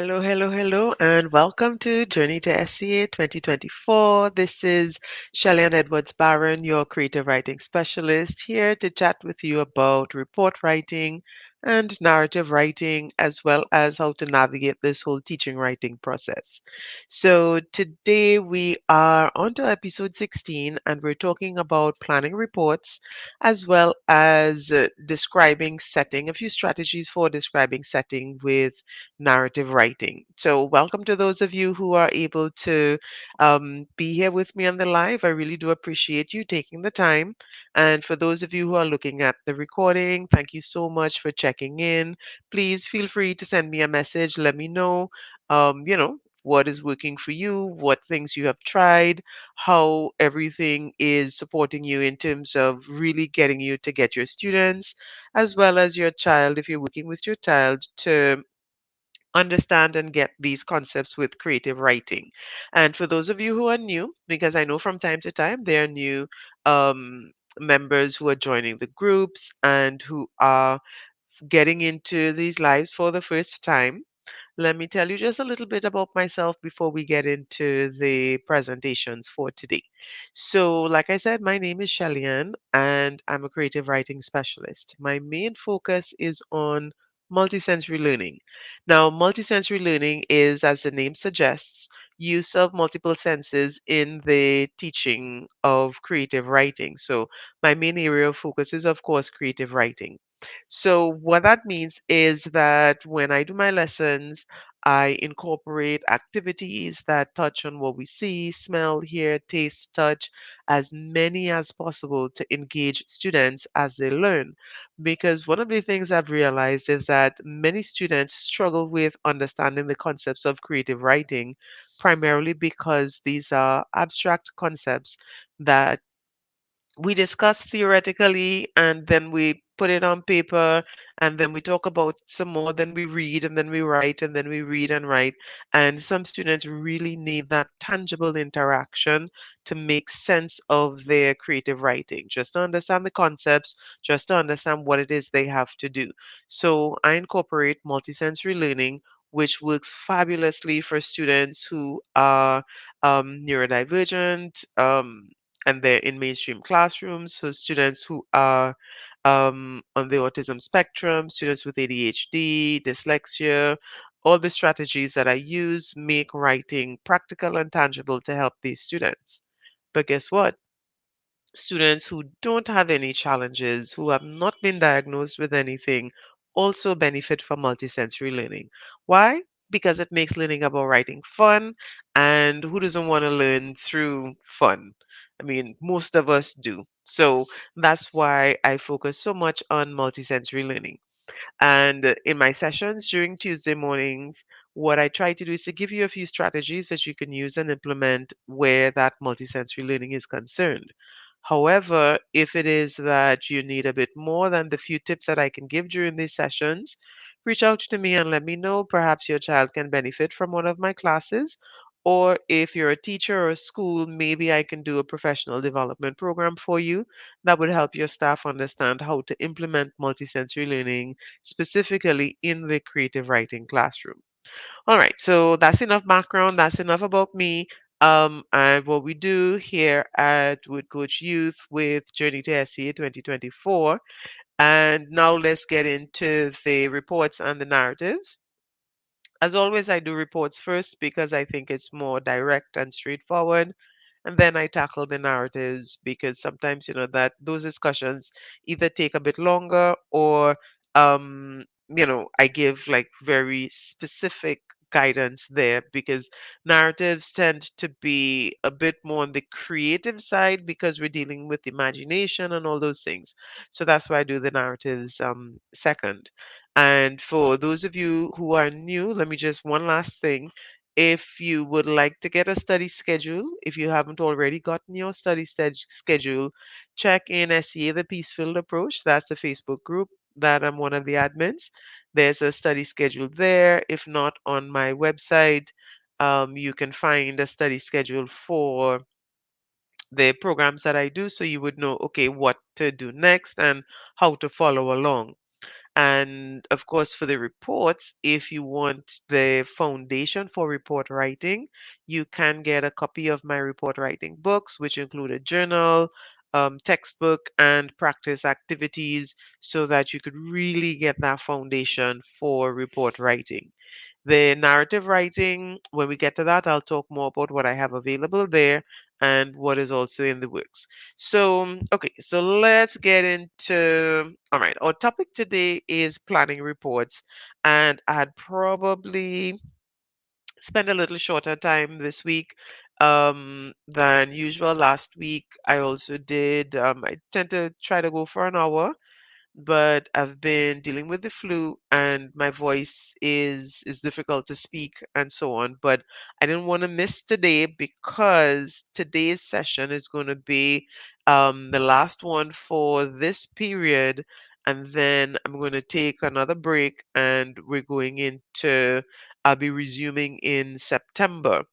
Hello, hello, hello, and welcome to Journey to SCA 2024. This is Shellyan Edwards Barron, your creative writing specialist, here to chat with you about report writing and narrative writing, as well as how to navigate this whole teaching writing process. So, today we are on to episode 16, and we're talking about planning reports as well as describing setting, a few strategies for describing setting with narrative writing. So, welcome to those of you who are able to be here with me on the live. I really do appreciate you taking the time. And for those of you who are looking at the recording, thank you so much for checking in. Please feel free to send me a message. Let me know, what is working for you, what things you have tried, how everything is supporting you in terms of really getting you to get your students, as well as your child, if you're working with your child, to understand and get these concepts with creative writing. And for those of you who are new, because I know from time to time there are new members who are joining the groups and who are getting into these lives for the first time, let me tell you just a little bit about myself before we get into the presentations for today. So, like I said, my name is Shellyan and I'm a creative writing specialist. My main focus is on multisensory learning. Now, multisensory learning is, as the name suggests, use of multiple senses in the teaching of creative writing. So, my main area of focus is, of course, creative writing. So, what that means is that when I do my lessons, I incorporate activities that touch on what we see, smell, hear, taste, touch, as many as possible to engage students as they learn. Because one of the things I've realized is that many students struggle with understanding the concepts of creative writing, primarily because these are abstract concepts that we discuss theoretically and then we put it on paper and then we talk about some more, then we read and then we write and then we read and write. And some students really need that tangible interaction to make sense of their creative writing, just to understand the concepts, just to understand what it is they have to do. So I incorporate multisensory learning, which works fabulously for students who are neurodivergent, and they're in mainstream classrooms. So students who are on the autism spectrum, students with ADHD, dyslexia, all the strategies that I use make writing practical and tangible to help these students. But guess what? Students who don't have any challenges, who have not been diagnosed with anything, also benefit from multisensory learning. Why? Because it makes learning about writing fun, and who doesn't want to learn through fun? I mean, most of us do. So that's why I focus so much on multisensory learning. And in my sessions during Tuesday mornings, what I try to do is to give you a few strategies that you can use and implement where that multisensory learning is concerned. However, if it is that you need a bit more than the few tips that I can give during these sessions, reach out to me and let me know. Perhaps your child can benefit from one of my classes. Or if you're a teacher or a school, maybe I can do a professional development program for you that would help your staff understand how to implement multisensory learning specifically in the creative writing classroom. All right, so that's enough background. That's enough about me. And what we do here at Wood Coach Youth with Journey to SCA 2024. And now let's get into the reports and the narratives. As always, I do reports first because I think it's more direct and straightforward. And then I tackle the narratives because sometimes, that those discussions either take a bit longer or, I give like very specific guidance there because narratives tend to be a bit more on the creative side because we're dealing with imagination and all those things. So that's why I do the narratives second. And for those of you who are new, let me just one last thing. If you would like to get a study schedule, if you haven't already gotten your study schedule, check in SEA the Peacefield Approach. That's the Facebook group that I'm one of the admins. There's a study schedule there. If not, on my website, you can find a study schedule for the programs that I do so you would know, okay, what to do next and how to follow along. And of course, for the reports, if you want the foundation for report writing, you can get a copy of my report writing books, which include a journal, textbook, and practice activities so that you could really get that foundation for report writing. The narrative writing, when we get to that, I'll talk more about what I have available there and what is also in the works. So, okay, so let's get into, all right, our topic today is planning reports. And I'd probably spend a little shorter time this week than usual. Last week, I also did, I tend to try to go for an hour, but I've been dealing with the flu and my voice is difficult to speak and so on. But I didn't want to miss today because today's session is going to be the last one for this period. And then I'm going to take another break and we're going into, I'll be resuming in September.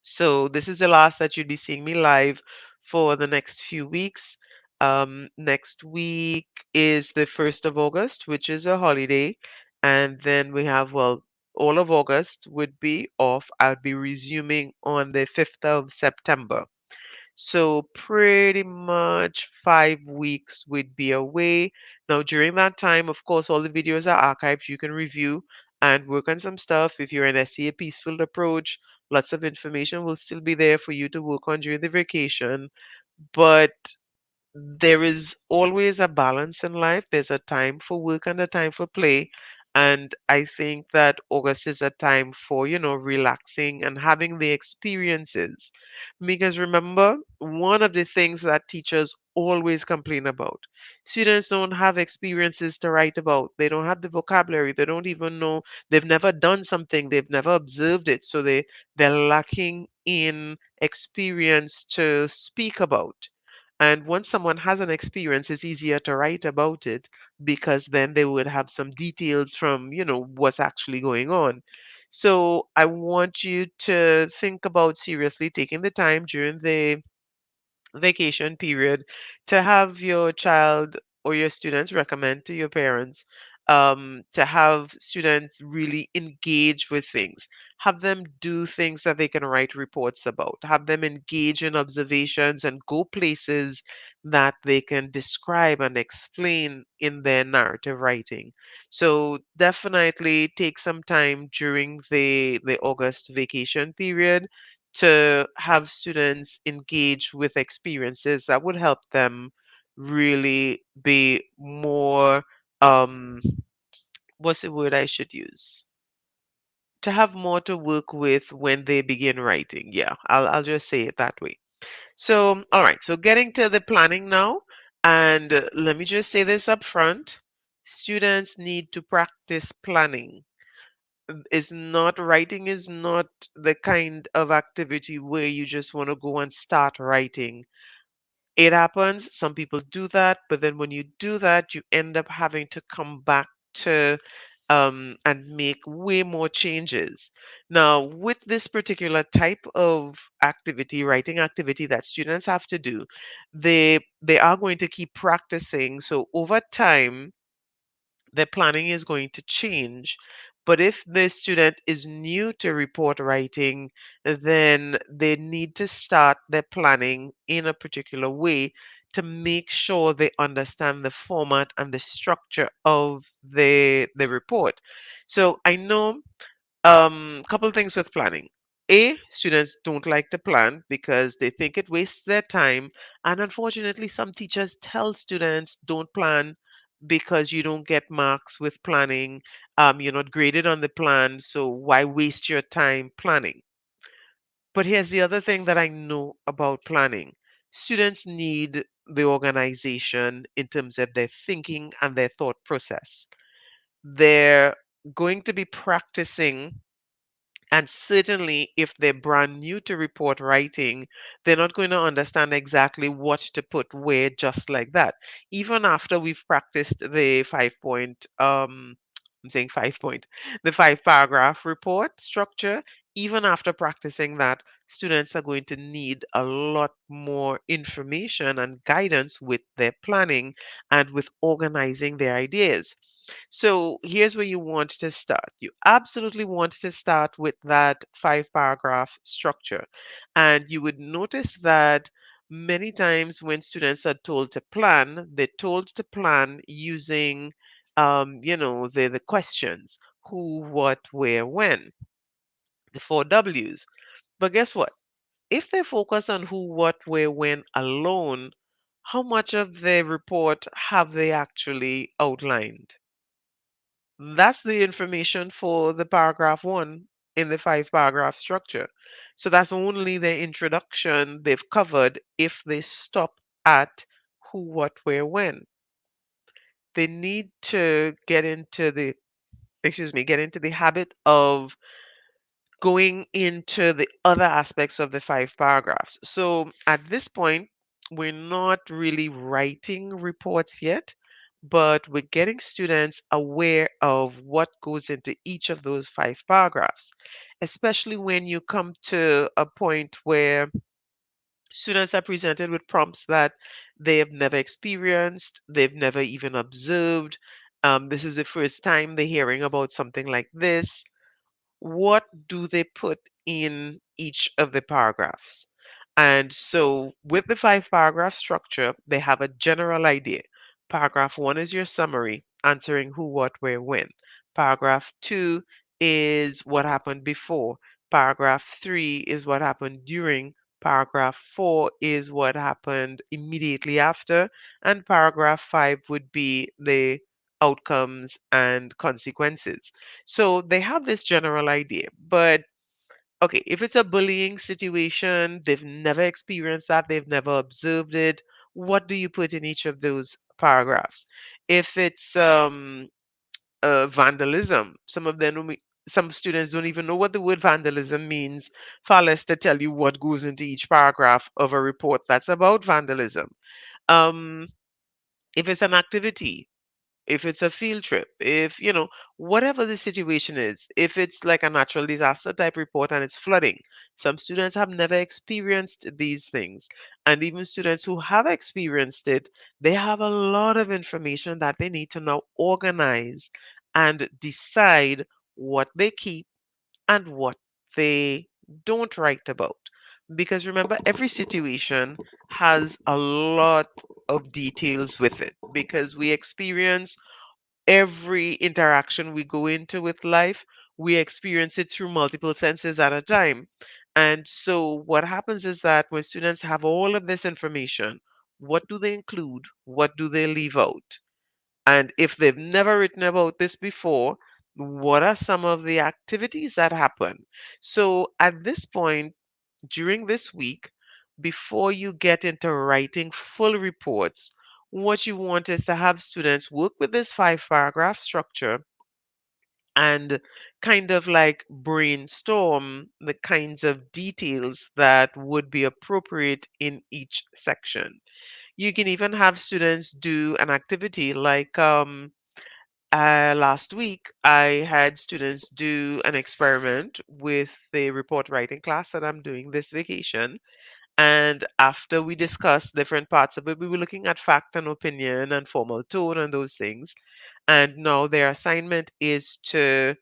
So this is the last that you'll be seeing me live for the next few weeks. Next week is the 1st of August, which is a holiday. And then we have, well, all of August would be off. I'll be resuming on the 5th of September. So pretty much 5 weeks would be away. Now, during that time, of course, all the videos are archived. You can review and work on some stuff. If you're an SCA Peaceful Approach, lots of information will still be there for you to work on during the vacation. But there is always a balance in life. There's a time for work and a time for play. And I think that August is a time for, relaxing and having the experiences. Because remember, one of the things that teachers always complain about, students don't have experiences to write about. They don't have the vocabulary. They don't even know. They've never done something. They've never observed it. So they're lacking in experience to speak about. And once someone has an experience, it's easier to write about it because then they would have some details from, what's actually going on. So I want you to think about seriously taking the time during the vacation period to have your child or your students recommend to your parents to have students really engage with things, have them do things that they can write reports about, have them engage in observations and go places that they can describe and explain in their narrative writing. So definitely take some time during the August vacation period to have students engage with experiences that would help them really be more, um, what's the word I should use? To have more to work with when they begin writing. Yeah, I'll just say it that way. So, all right, so getting to the planning now, and let me just say this up front. Students need to practice planning. Is not writing is not the kind of activity where you just want to go and start writing. It happens, some people do that, but then when you do that, you end up having to come back to and make way more changes. Now, with this particular type of activity, writing activity that students have to do, they are going to keep practicing. So over time, their planning is going to change. But if the student is new to report writing, then they need to start their planning in a particular way to make sure they understand the format and the structure of the report. So I know couple things with planning. A, students don't like to plan because they think it wastes their time. And unfortunately, some teachers tell students don't plan because you don't get marks with planning. You're not graded on the plan, so why waste your time planning? But here's the other thing that I know about planning. Students need the organization in terms of their thinking and their thought process. They're going to be practicing, and certainly, if they're brand new to report writing, they're not going to understand exactly what to put where just like that. Even after we've practiced the 5 point, I'm saying 5 point, the 5 paragraph report structure, even after practicing that, students are going to need a lot more information and guidance with their planning and with organizing their ideas. So here's where you want to start. You absolutely want to start with that five paragraph structure. And you would notice that many times when students are told to plan, they're told to plan using, the questions: who, what, where, when, the four W's. But guess what? If they focus on who, what, where, when alone, how much of the report have they actually outlined? That's the information for the paragraph one in the five paragraph structure. So that's only the introduction they've covered if they stop at who, what, where, when. They need to get into the habit of going into the other aspects of the five paragraphs. So at this point, we're not really writing reports yet, but we're getting students aware of what goes into each of those five paragraphs, especially when you come to a point where students are presented with prompts that they have never experienced, they've never even observed. This is the first time they're hearing about something like this. What do they put in each of the paragraphs? And so, with the five paragraph structure, they have a general idea. Paragraph one is your summary, answering who, what, where, when. Paragraph two is what happened before. Paragraph three is what happened during. Paragraph four is what happened immediately after. And paragraph five would be the outcomes and consequences. So they have this general idea, but okay, if it's a bullying situation, they've never experienced that, they've never observed it, what do you put in each of those paragraphs? If it's vandalism, some students don't even know what the word vandalism means, far less to tell you what goes into each paragraph of a report that's about vandalism. Um, if it's an activity, if it's a field trip, if, whatever the situation is, if it's like a natural disaster type report and it's flooding, some students have never experienced these things. And even students who have experienced it, they have a lot of information that they need to now organize and decide what they keep and what they don't write about. Because remember, every situation has a lot of details with it because we experience every interaction we go into with life, we experience it through multiple senses at a time. And so, what happens is that when students have all of this information, what do they include? What do they leave out? And if they've never written about this before, what are some of the activities that happen? So, at this point, during this week, before you get into writing full reports, what you want is to have students work with this five paragraph structure and kind of like brainstorm the kinds of details that would be appropriate in each section. You can even have students do an activity like last week, I had students do an experiment with the report writing class that I'm doing this vacation. And after we discussed different parts of it, we were looking at fact and opinion and formal tone and those things. And now their assignment is to,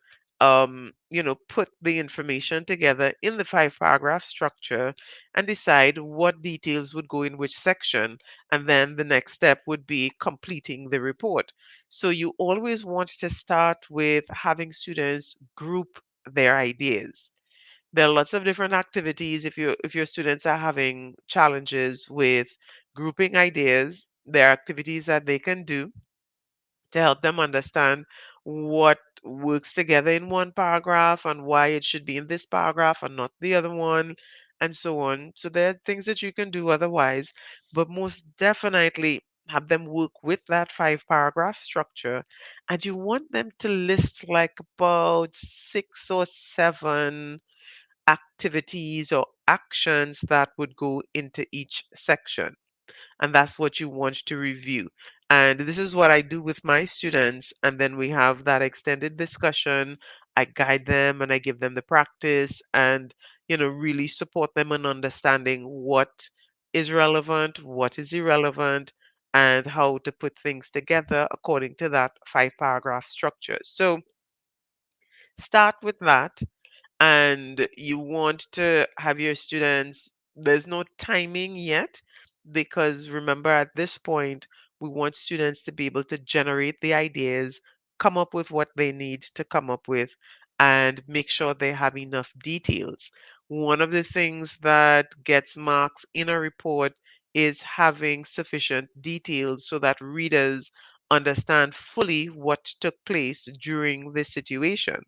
put the information together in the five paragraph structure and decide what details would go in which section. And then the next step would be completing the report. So you always want to start with having students group their ideas. There are lots of different activities. If your students are having challenges with grouping ideas, there are activities that they can do to help them understand what works together in one paragraph and why it should be in this paragraph and not the other one, and so on. So there are things that you can do otherwise, but most definitely have them work with that five paragraph structure. And you want them to list like about six or seven activities or actions that would go into each section. And that's what you want to review. And this is what I do with my students. And then we have that extended discussion. I guide them and I give them the practice and, really support them in understanding what is relevant, what is irrelevant, and how to put things together according to that 5 paragraph structure. So start with that, and you want to have your students, there's no timing yet, because remember, at this point we want students to be able to generate the ideas, come up with what they need to come up with, and make sure they have enough details. One of the things that gets marks in a report is having sufficient details so that readers understand fully what took place during this situation.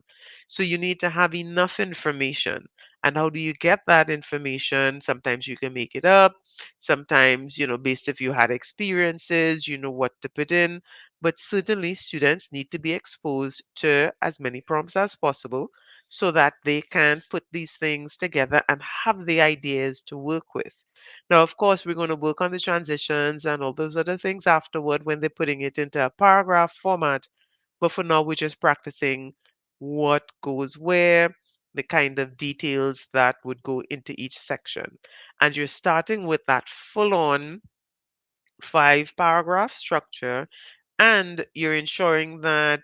So you need to have enough information. And how do you get that information? Sometimes you can make it up. Sometimes, based if you had experiences, you know what to put in. But certainly, students need to be exposed to as many prompts as possible so that they can put these things together and have the ideas to work with. Now, of course, we're going to work on the transitions and all those other things afterward when they're putting it into a paragraph format. But for now, we're just practicing what goes where, the kind of details that would go into each section. And you're starting with that full on 5 paragraph structure, and you're ensuring that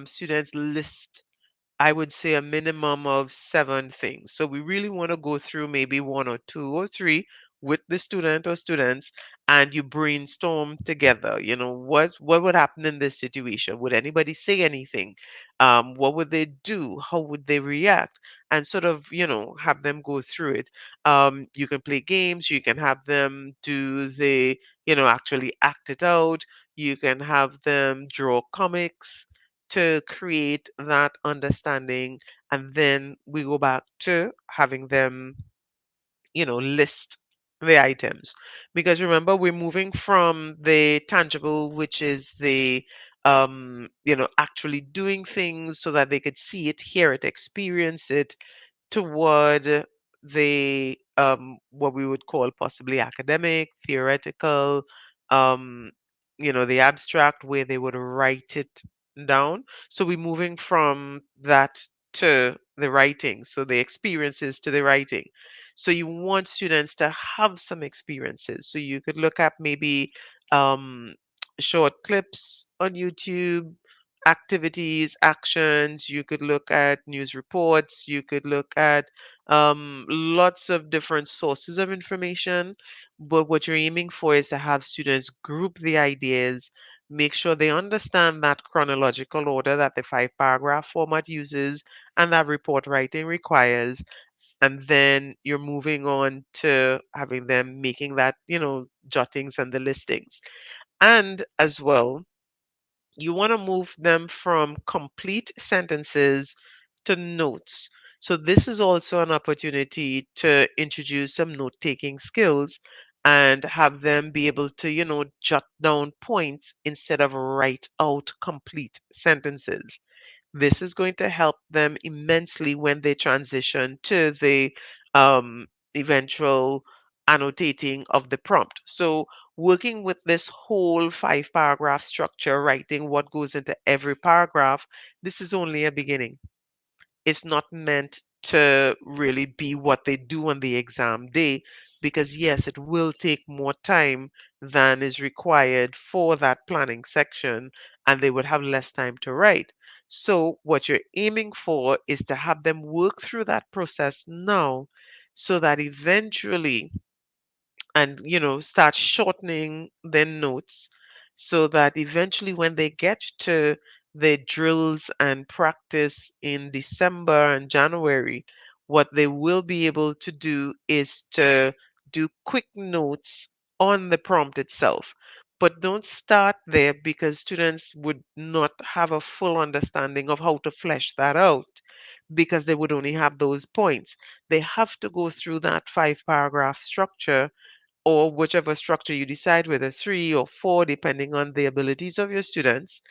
students list, I would say, a minimum of 7 things. So we really want to go through maybe one or two or three with the student or students, and you brainstorm together. What would happen in this situation? Would anybody say anything? What would they do? How would they react? And sort of, have them go through it. You can play games. You can have them do the, actually act it out. You can have them draw comics to create that understanding, and then we go back to having them, list the items. Because remember, we're moving from the tangible, which is the actually doing things so that they could see it, hear it, experience it, toward the what we would call possibly academic, theoretical, um, the abstract, where they would write it down. So we're moving from that to the writing, so the experiences to the writing. So you want students to have some experiences. So you could look at maybe um, short clips on YouTube, activities, actions. You could look at news reports. You could look at lots of different sources of information. But what you're aiming for is to have students group the ideas, make sure they understand that chronological order that the 5 paragraph format uses and that report writing requires. And then you're moving on to having them making that, jottings and the listings. And as well, you want to move them from complete sentences to notes. So this is also an opportunity to introduce some note-taking skills and have them be able to, jot down points instead of write out complete sentences. This is going to help them immensely when they transition to the eventual annotating of the prompt. So working with this whole 5 paragraph structure, writing what goes into every paragraph, this is only a beginning. It's not meant to really be what they do on the exam day, because yes, it will take more time than is required for that planning section, and they would have less time to write. So what you're aiming for is to have them work through that process now, so that eventually, and start shortening their notes, so that eventually when they get to their drills and practice in December and January, what they will be able to do is to do quick notes on the prompt itself. But don't start there, because students would not have a full understanding of how to flesh that out, because they would only have those points. They have to go through that 5 paragraph structure, or whichever structure you decide, whether 3 or 4, depending on the abilities of your students.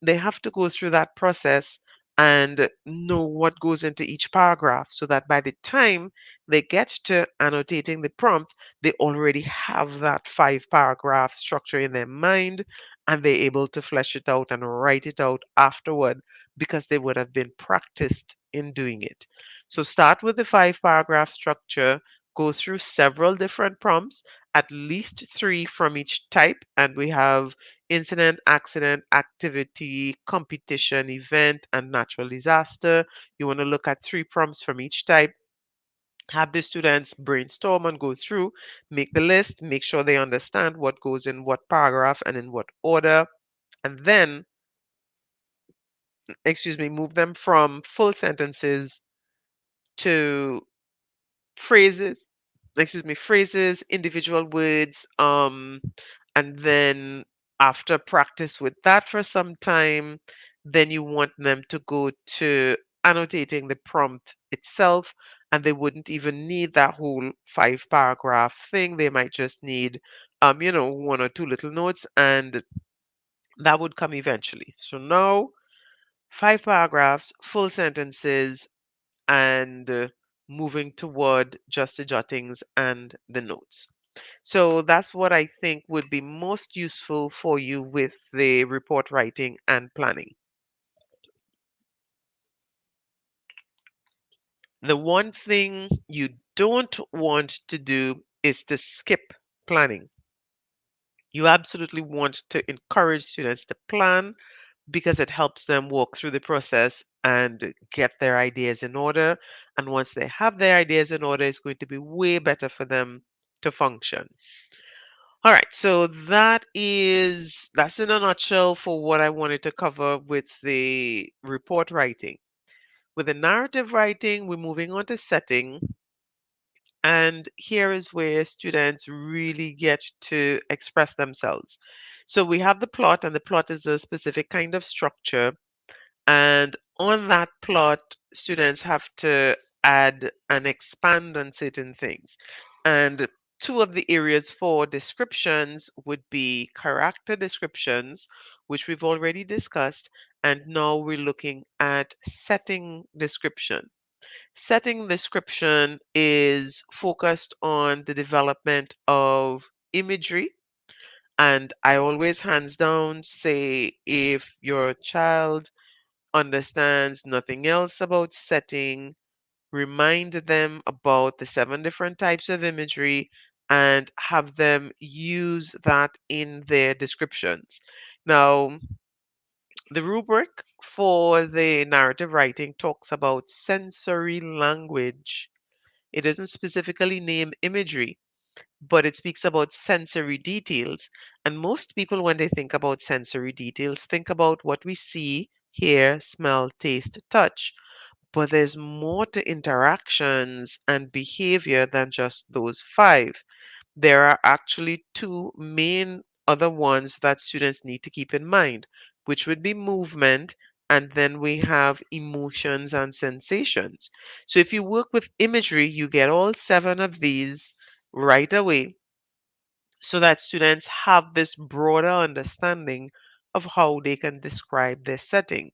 They have to go through that process and know what goes into each paragraph, so that by the time they get to annotating the prompt, they already have that 5 paragraph structure in their mind, and they're able to flesh it out and write it out afterward, because they would have been practiced in doing it. So start with the 5 paragraph structure, go through several different prompts, at least three from each type, and we have incident, accident, activity, competition, event, and natural disaster. You want to look at three prompts from each type, have the students brainstorm and go through, make the list, make sure they understand what goes in what paragraph and in what order, and then, move them from full sentences to phrases, phrases, individual words, and then after practice with that for some time, then you want them to go to annotating the prompt itself, and they wouldn't even need that whole five paragraph thing. They might just need, one or two little notes, and that would come eventually. So now, five paragraphs, full sentences, and moving toward just the jottings and the notes. So that's what I think would be most useful for you with the report writing and planning. The one thing you don't want to do is to skip planning. You absolutely want to encourage students to plan because it helps them walk through the process and get their ideas in order. And once they have their ideas in order, it's going to be way better for them to function. All right, so that's in a nutshell for what I wanted to cover with the report writing. With the narrative writing, we're moving on to setting, and here is where students really get to express themselves. So we have the plot, and the plot is a specific kind of structure. And on that plot, students have to add and expand on certain things. And two of the areas for descriptions would be character descriptions, which we've already discussed. And now we're looking at setting description. Setting description is focused on the development of imagery. And I always hands down say if your child understands nothing else about setting, remind them about the seven different types of imagery and have them use that in their descriptions. Now, the rubric for the narrative writing talks about sensory language. It doesn't specifically name imagery, but it speaks about sensory details. And most people, when they think about sensory details, think about what we see, hear, smell, taste, touch. But there's more to interactions and behavior than just those five. There are actually two main other ones that students need to keep in mind, which would be movement, and then we have emotions and sensations. So if you work with imagery, you get all seven of these right away so that students have this broader understanding of how they can describe their setting.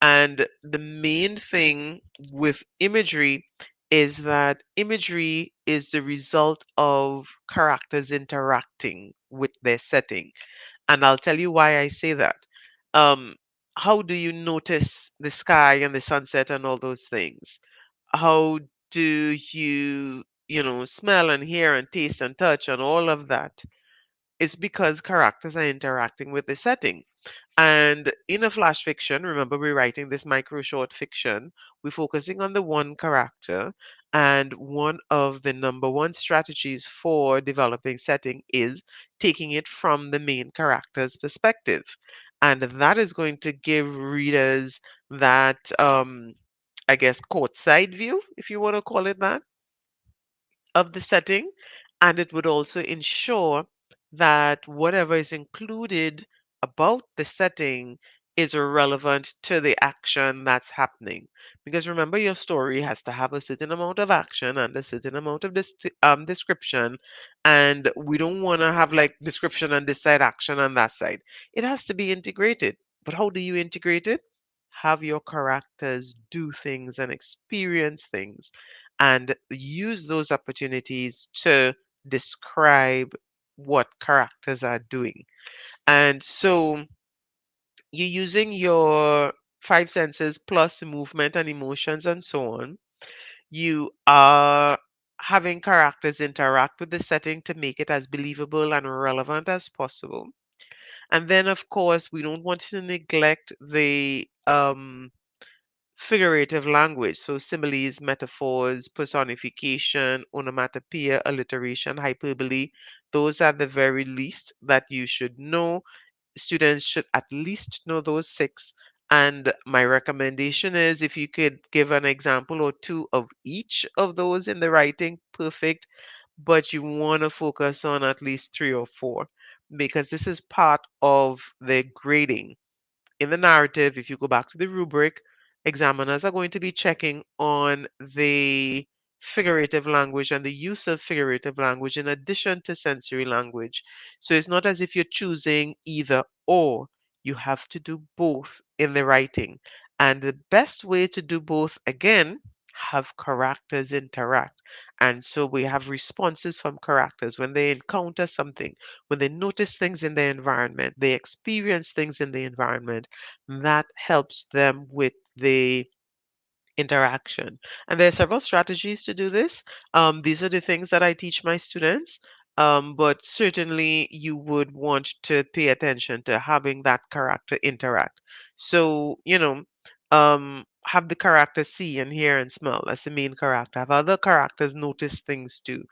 And the main thing with imagery is that imagery is the result of characters interacting with their setting. And I'll tell you why I say that. Um, how do you notice the sky and the sunset and all those things? How do you smell and hear and taste and touch and all of that? It's because characters are interacting with the setting. And in a flash fiction, remember we're writing this micro short fiction, we're focusing on the one character. And one of the number one strategies for developing setting is taking it from the main character's perspective. And that is going to give readers that, I guess, courtside view, if you want to call it that, of the setting, and it would also ensure that whatever is included about the setting is relevant to the action that's happening. Because remember, your story has to have a certain amount of action and a certain amount of description, and we don't want to have like description on this side, action on that side. It has to be integrated. But how do you integrate it? Have your characters do things and experience things and use those opportunities to describe what characters are doing. And so you're using your five senses plus movement and emotions and so on. You are having characters interact with the setting to make it as believable and relevant as possible. And then, of course, we don't want to neglect the figurative language. So, similes, metaphors, personification, onomatopoeia, alliteration, hyperbole, those are the very least that you should know. Students should at least know those six. And my recommendation is if you could give an example or two of each of those in the writing, perfect. But you want to focus on at least three or four because this is part of the grading. In the narrative, if you go back to the rubric, examiners are going to be checking on the figurative language and the use of figurative language in addition to sensory language. So it's not as if you're choosing either or. You have to do both in the writing. And the best way to do both, again, have characters interact. And so we have responses from characters when they encounter something, when they notice things in their environment, they experience things in the environment, that helps them with the interaction. And there are several strategies to do this. These are the things that I teach my students. But certainly you would want to pay attention to having that character interact. So, have the character see and hear and smell. That's the main character. Have other characters notice things too.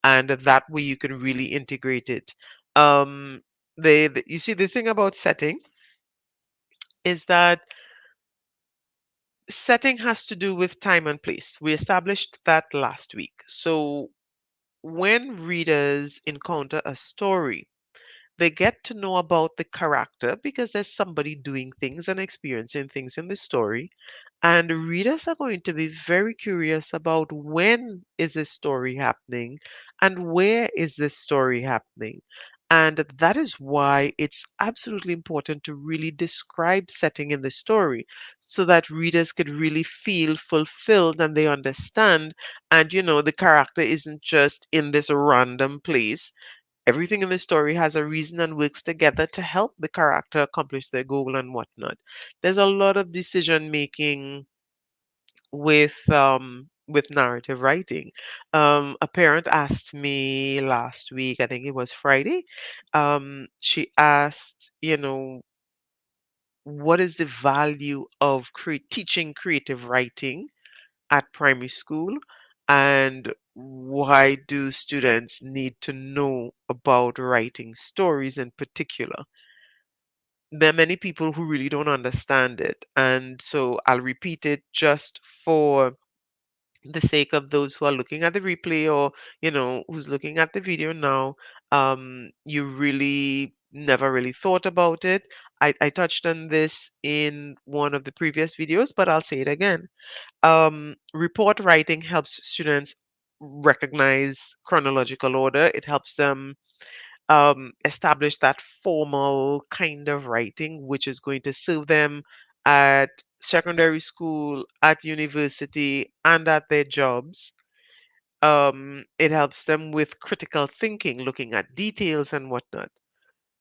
And that way you can really integrate it. Um, you see, the thing about setting is that setting has to do with time and place. We established that last week. So when readers encounter a story, they get to know about the character because there's somebody doing things and experiencing things in the story. And readers are going to be very curious about when is this story happening and where is this story happening. And that is why it's absolutely important to really describe setting in the story so that readers could really feel fulfilled and they understand. And, the character isn't just in this random place. Everything in the story has a reason and works together to help the character accomplish their goal and whatnot. There's a lot of decision making with narrative writing. A parent asked me last week, I think it was Friday. She asked, what is the value of teaching creative writing at primary school, and why do students need to know about writing stories in particular? There are many people who really don't understand it, and so I'll repeat it just for the sake of those who are looking at the replay or who's looking at the video now. You really never really thought about it. I touched on this in one of the previous videos, but I'll say it again. Report writing helps students recognize chronological order. It helps them establish that formal kind of writing, which is going to serve them at secondary school, at university, and at their jobs. It helps them with critical thinking, looking at details and whatnot.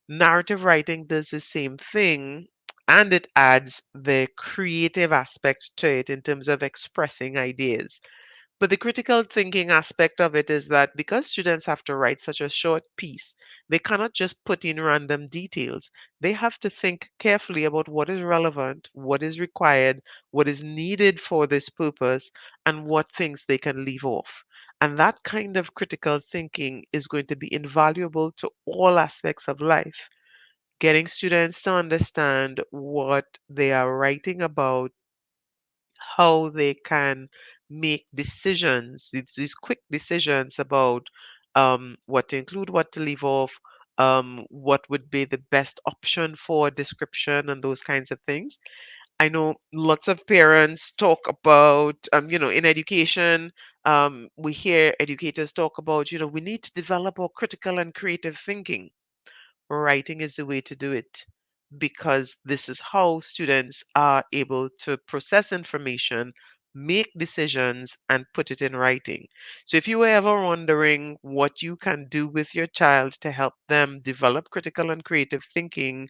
Narrative writing does the same thing, and it adds the creative aspect to it in terms of expressing ideas. But the critical thinking aspect of it is that because students have to write such a short piece, they cannot just put in random details. They have to think carefully about what is relevant, what is required, what is needed for this purpose, and what things they can leave off. And that kind of critical thinking is going to be invaluable to all aspects of life. Getting students to understand what they are writing about, how they can make decisions, these quick decisions about what to include, what to leave off, what would be the best option for description, and those kinds of things. I know lots of parents talk about, in education, we hear educators talk about, we need to develop our critical and creative thinking. Writing is the way to do it because this is how students are able to process information, make decisions, and put it in writing. So, if you were ever wondering what you can do with your child to help them develop critical and creative thinking,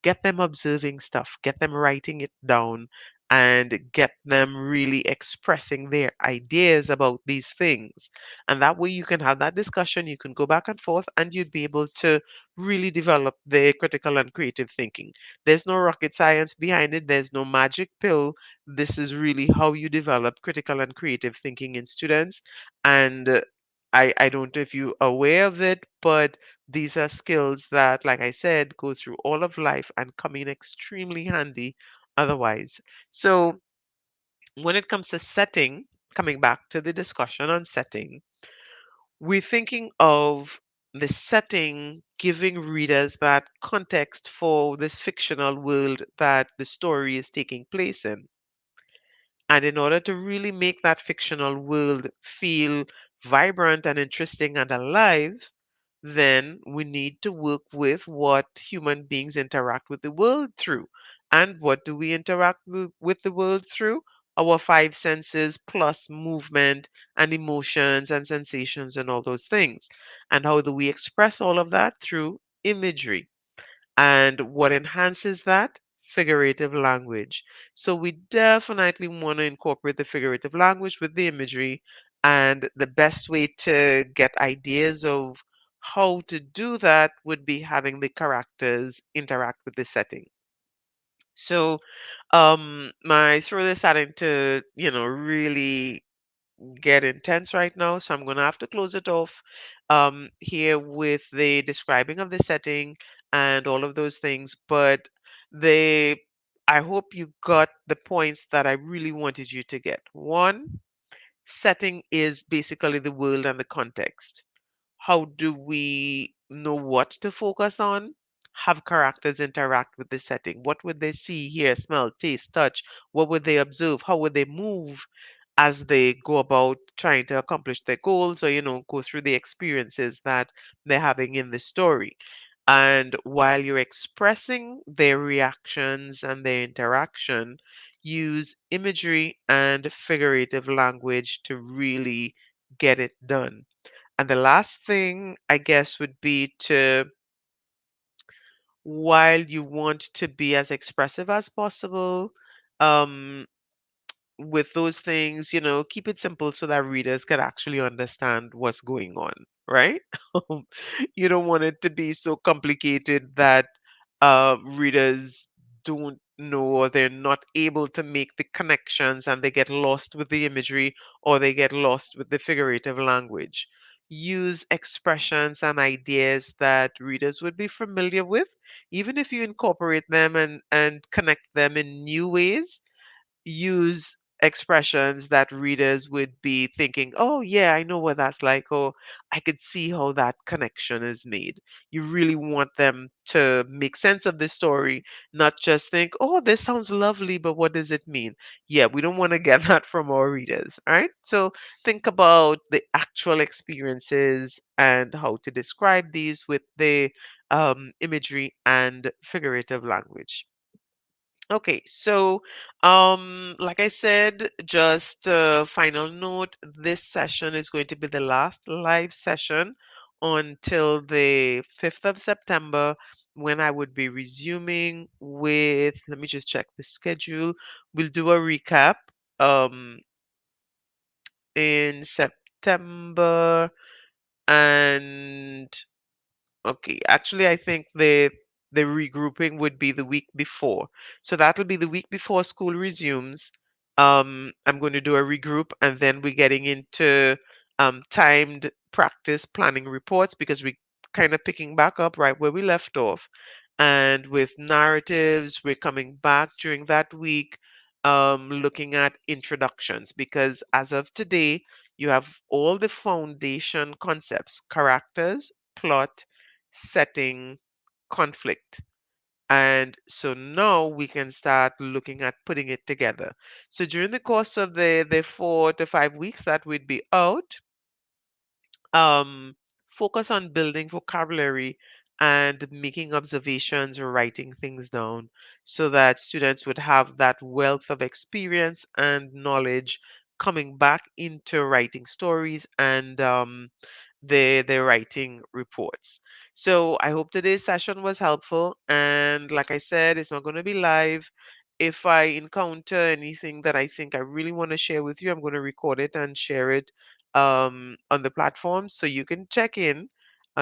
get them observing stuff, get them writing it down, and get them really expressing their ideas about these things. And that way you can have that discussion, you can go back and forth, and you'd be able to really develop the critical and creative thinking. There's no rocket science behind it, there's no magic pill. This is really how you develop critical and creative thinking in students. And I don't know if you're aware of it, but these are skills that, like I said, go through all of life and come in extremely handy otherwise. So when it comes to setting, coming back to the discussion on setting, we're thinking of the setting giving readers that context for this fictional world that the story is taking place in. And in order to really make that fictional world feel vibrant and interesting and alive, then we need to work with what human beings interact with the world through. And what do we interact with the world through? Our five senses plus movement and emotions and sensations and all those things. And how do we express all of that? Through imagery. And what enhances that? Figurative language. So we definitely want to incorporate the figurative language with the imagery. And the best way to get ideas of how to do that would be having the characters interact with the setting. So my throat is starting to, really get intense right now, so I'm going to have to close it off here with the describing of the setting and all of those things. But they, I hope you got the points that I really wanted you to get. One, setting is basically the world and the context. How do we know what to focus on? Have characters interact with the setting. What would they see, hear, smell, taste, touch? What would they observe? How would they move as they go about trying to accomplish their goals or, go through the experiences that they're having in the story? And while you're expressing their reactions and their interaction, use imagery and figurative language to really get it done. And the last thing, I guess, would be to, while you want to be as expressive as possible, um, with those things, keep it simple so that readers can actually understand what's going on, right? You don't want it to be so complicated that readers don't know or they're not able to make the connections and they get lost with the imagery or they get lost with the figurative language. Use expressions and ideas that readers would be familiar with, even if you incorporate them and connect them in new ways. Use expressions that readers would be thinking, oh, yeah, I know what that's like, or I could see how that connection is made. You really want them to make sense of the story, not just think, oh, this sounds lovely, but what does it mean? Yeah, we don't want to get that from our readers, right? So think about the actual experiences and how to describe these with the imagery and figurative language. Okay, so like I said, just a final note, this session is going to be the last live session until the 5th of September when I would be resuming with, let me just check the schedule. We'll do a recap um in September and okay, actually, I think the regrouping would be the week before. So that'll be the week before school resumes. I'm going to do a regroup, and then we're getting into timed practice planning reports because we're kind of picking back up right where we left off. And with narratives, we're coming back during that week, looking at introductions because as of today, you have all the foundation concepts, characters, plot, setting, conflict. And so now we can start looking at putting it together. So during the course of the 4 to 5 weeks that we'd be out, um, focus on building vocabulary and making observations or writing things down so that students would have that wealth of experience and knowledge coming back into writing stories and their writing reports. So I hope today's session was helpful. And like I said, it's not going to be live. if I encounter anything that I think I really want to share with you, I'm going to record it and share it on the platform so you can check in.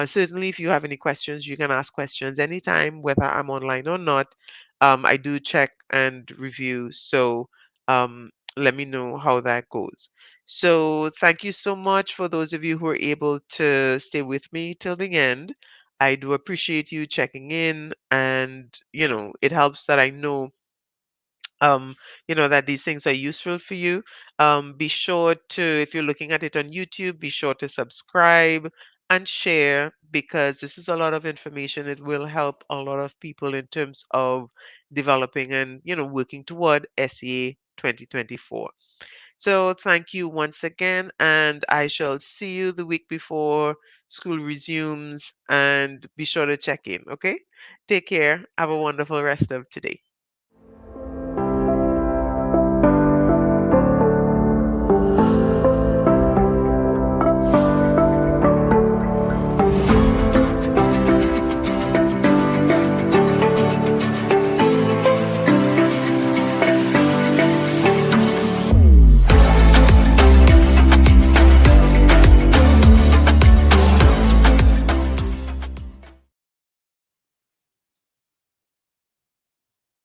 Certainly, if you have any questions, you can ask questions anytime, whether I'm online or not. I do check and review. So let me know how that goes. So thank you so much for those of you who are able to stay with me till the end. I do appreciate you checking in, and it helps that I know that these things are useful for you. Be sure to, if you're looking at it on YouTube, be sure to subscribe and share, because this is a lot of information. It will help a lot of people in terms of developing and working toward SEA 2024. So thank you once again, and I shall see you the week before school resumes, and be sure to check in, okay? Take care. Have a wonderful rest of today.